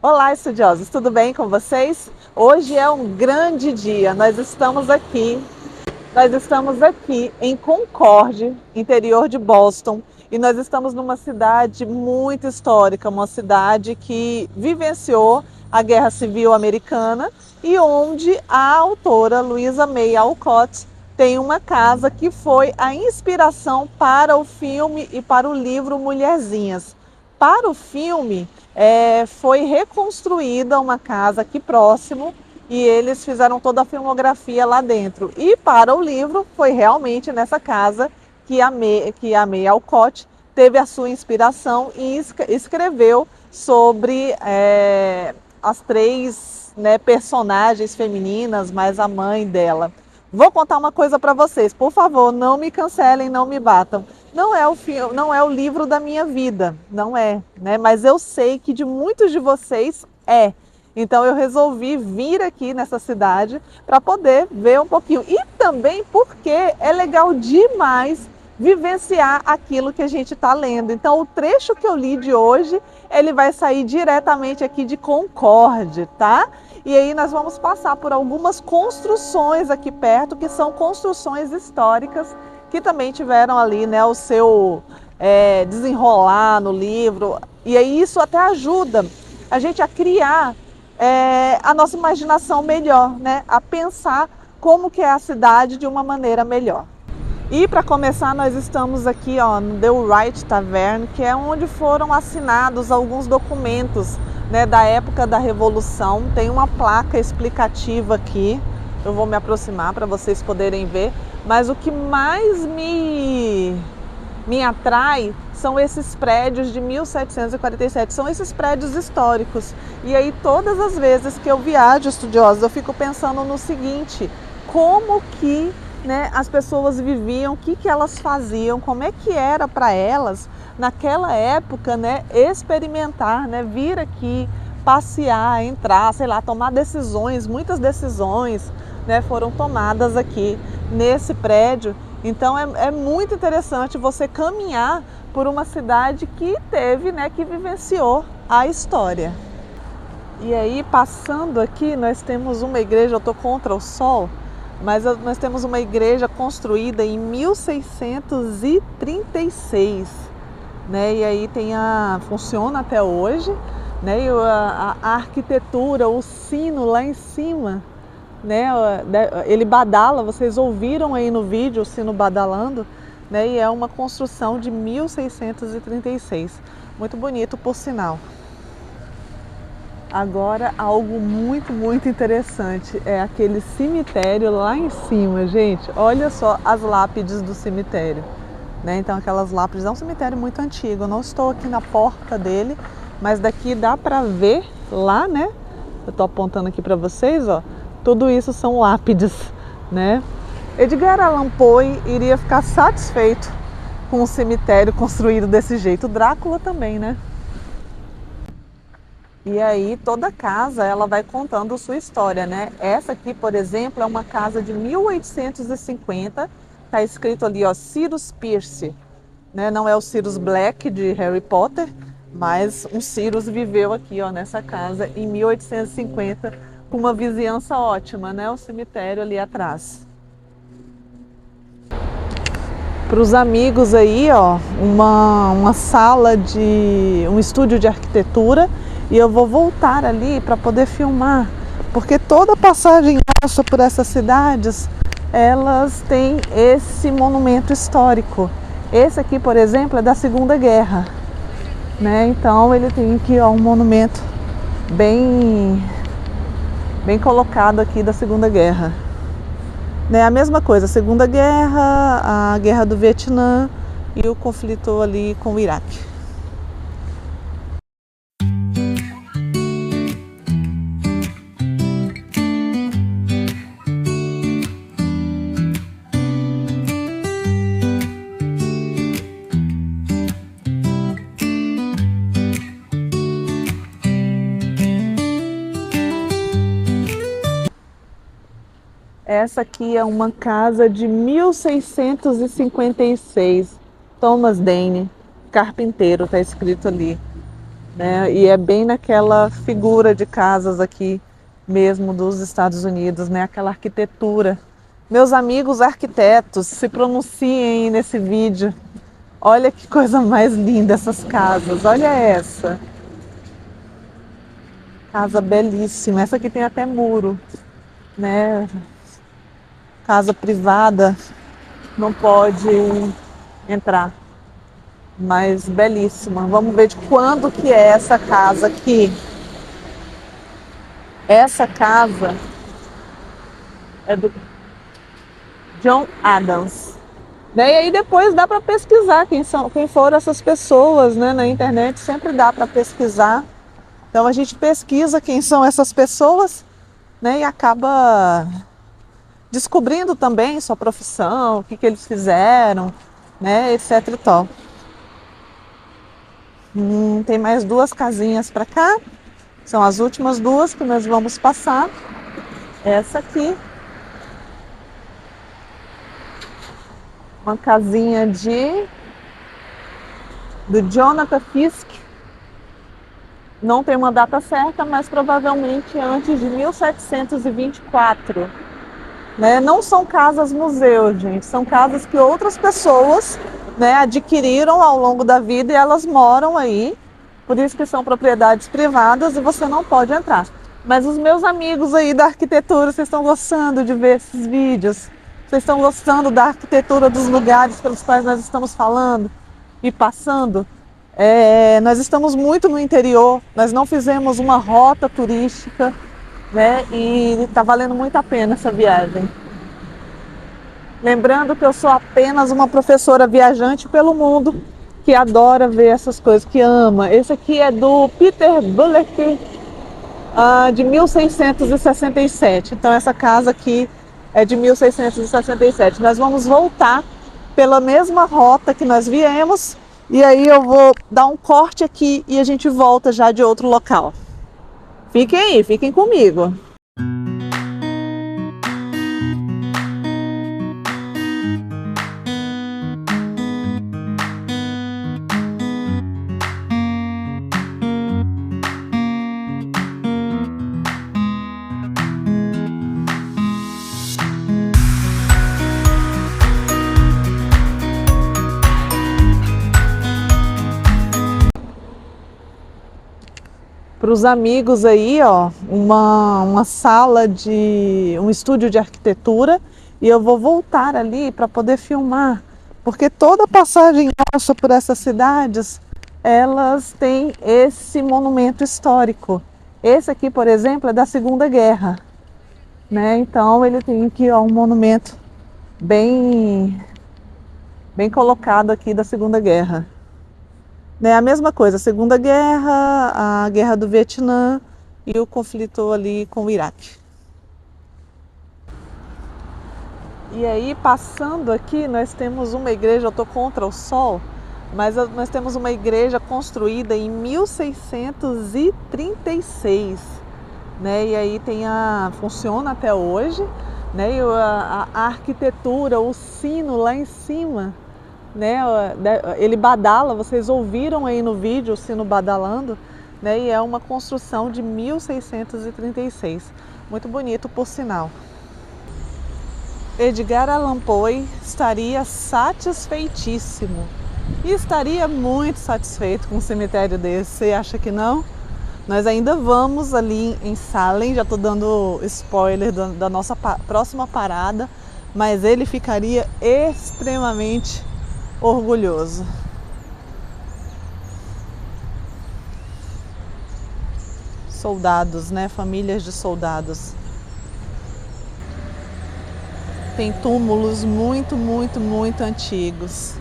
Olá, estudiosos, tudo bem com vocês? Hoje é um grande dia. Nós estamos aqui em Concord, interior de Boston, e nós estamos numa cidade muito histórica, uma cidade que vivenciou a Guerra Civil Americana e onde a autora Louisa May Alcott tem uma casa que foi a inspiração para o filme e para o livro Mulherzinhas. Para o filme, foi reconstruída uma casa aqui próximo e eles fizeram toda a filmografia lá dentro. E para o livro, foi realmente nessa casa que a May Alcott teve a sua inspiração e escreveu sobre as três, né, personagens femininas, mais a mãe dela. Vou contar uma coisa para vocês, por favor, não me cancelem, não me batam. Não é o livro da minha vida, não é, né? Mas eu sei que de muitos de vocês é. Então eu resolvi vir aqui nessa cidade para poder ver um pouquinho. E também porque é legal demais vivenciar aquilo que a gente está lendo. Então o trecho que eu li de hoje, ele vai sair diretamente aqui de Concorde, tá? E aí nós vamos passar por algumas construções aqui perto, que são construções históricas, que também tiveram ali, né, o seu desenrolar no livro. E aí isso até ajuda a gente a criar a nossa imaginação melhor, né? A pensar como que é a cidade de uma maneira melhor. E para começar, nós estamos aqui no The Wright Tavern, que é onde foram assinados alguns documentos, né, da época da Revolução. Tem uma placa explicativa aqui, eu vou me aproximar para vocês poderem ver, mas o que mais me atrai são esses prédios de 1747, são esses prédios históricos. E aí todas as vezes que eu viajo, estudiosos, eu fico pensando no seguinte: como que, né, as pessoas viviam, o que elas faziam, como é que era para elas naquela época, né, experimentar, né, vir aqui, passear, entrar, sei lá, tomar decisões. Muitas decisões, né, foram tomadas aqui nesse prédio. Então é muito interessante você caminhar por uma cidade que teve, né, que vivenciou a história. E aí, passando aqui, nós temos uma igreja, eu estou contra o sol, mas nós temos uma igreja construída em 1636, né? E aí funciona até hoje, né? E a arquitetura, o sino lá em cima, né? Ele badala, vocês ouviram aí no vídeo o sino badalando, né? E é uma construção de 1636, muito bonito por sinal. Agora, algo muito, muito interessante é aquele cemitério lá em cima, gente. Olha só as lápides do cemitério, né? Então, aquelas lápides, é um cemitério muito antigo. Eu não estou aqui na porta dele, mas daqui dá para ver lá, né? Eu estou apontando aqui para vocês, ó. Tudo isso são lápides, né? Edgar Allan Poe iria ficar satisfeito com um cemitério construído desse jeito. Drácula também, né? E aí toda casa ela vai contando sua história, né? Essa aqui, por exemplo, é uma casa de 1850. Tá escrito ali, ó, Sirius Pierce, né? Não é o Sirius Black de Harry Potter, mas um Sirius viveu aqui, ó, nessa casa em 1850, com uma vizinhança ótima, né? O cemitério ali atrás. Para os amigos aí, ó, uma sala de um estúdio de arquitetura. E eu vou voltar ali para poder filmar, porque toda passagem nossa por essas cidades, elas têm esse monumento histórico. Esse aqui, por exemplo, é da Segunda Guerra, né? Então ele tem aqui, ó, um monumento bem colocado aqui da Segunda Guerra. Né? A mesma coisa, a Segunda Guerra, a Guerra do Vietnã e o conflito ali com o Iraque. Essa aqui é uma casa de 1656, Thomas Dane, carpinteiro, está escrito ali. né? E é bem naquela figura de casas aqui mesmo dos Estados Unidos, né? Aquela arquitetura. Meus amigos arquitetos, se pronunciem aí nesse vídeo. Olha que coisa mais linda essas casas. Olha essa. Casa belíssima. Essa aqui tem até muro, né? Casa privada não pode entrar, mas belíssima. Vamos ver de quando que é essa casa aqui. Essa casa é do John Adams. E aí depois dá para pesquisar quem foram essas pessoas, né? Na internet sempre dá para pesquisar. Então a gente pesquisa quem são essas pessoas, né? E acaba descobrindo também sua profissão, o que que eles fizeram, né? Etc e tal. Tem mais duas casinhas para cá. São as últimas duas que nós vamos passar. Essa aqui. Uma casinha do Jonathan Fisk. Não tem uma data certa, mas provavelmente antes de 1724. Né? Não são casas museu, gente. São casas que outras pessoas, né, adquiriram ao longo da vida e elas moram aí. Por isso que são propriedades privadas e você não pode entrar. Mas os meus amigos aí da arquitetura, vocês estão gostando de ver esses vídeos? Vocês estão gostando da arquitetura dos lugares pelos quais nós estamos falando e passando? Nós estamos muito no interior, nós não fizemos uma rota turística, né? E está valendo muito a pena essa viagem. Lembrando que eu sou apenas uma professora viajante pelo mundo que adora ver essas coisas, que ama. Esse aqui é do Peter Bullock, de 1667. Então essa casa aqui é de 1667. Nós vamos voltar pela mesma rota que nós viemos e aí eu vou dar um corte aqui e a gente volta já de outro local. Fiquem aí, fiquem comigo. Para os amigos aí, ó, uma sala de um estúdio de arquitetura e eu vou voltar ali para poder filmar, porque toda passagem nossa por essas cidades, elas têm esse monumento histórico. Esse aqui, por exemplo, é da Segunda Guerra, né? Então ele tem aqui, ó, um monumento bem colocado aqui da Segunda Guerra. Né, a mesma coisa, a Segunda Guerra, a Guerra do Vietnã e o conflito ali com o Iraque. E aí, passando aqui, nós temos uma igreja, eu estou contra o sol, mas nós temos uma igreja construída em 1636, né? E aí funciona até hoje, né? E a arquitetura, o sino lá em cima, né, ele badala, vocês ouviram aí no vídeo o sino badalando, né, e é uma construção de 1636, muito bonito por sinal. Edgar Allan Poe estaria satisfeitíssimo, e estaria muito satisfeito com um cemitério desse, você acha que não? Nós ainda vamos ali em Salem, já estou dando spoiler da nossa próxima parada, mas ele ficaria extremamente orgulhoso. Soldados, né? Famílias de soldados. Tem túmulos muito, muito, muito antigos,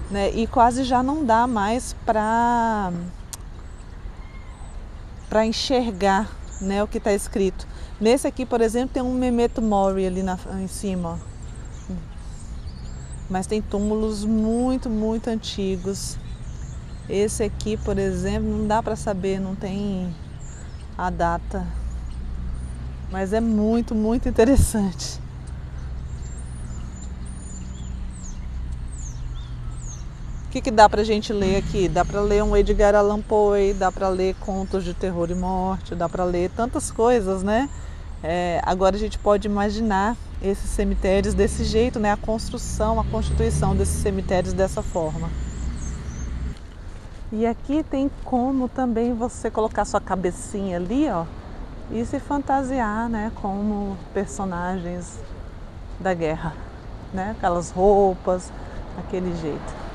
né? E quase já não dá mais para enxergar, né, o que está escrito. Nesse aqui, por exemplo, tem um Memento Mori ali em cima, ó. Mas tem túmulos muito, muito antigos. Esse aqui, por exemplo, não dá para saber, não tem a data. Mas é muito, muito interessante. que dá para a gente ler aqui? Dá para ler um Edgar Allan Poe, dá para ler contos de terror e morte, dá para ler tantas coisas, né? Agora a gente pode imaginar esses cemitérios desse jeito, né? A construção, a constituição desses cemitérios dessa forma. E aqui tem como também você colocar sua cabecinha ali, ó, e se fantasiar, né, como personagens da guerra, né? Aquelas roupas, aquele jeito.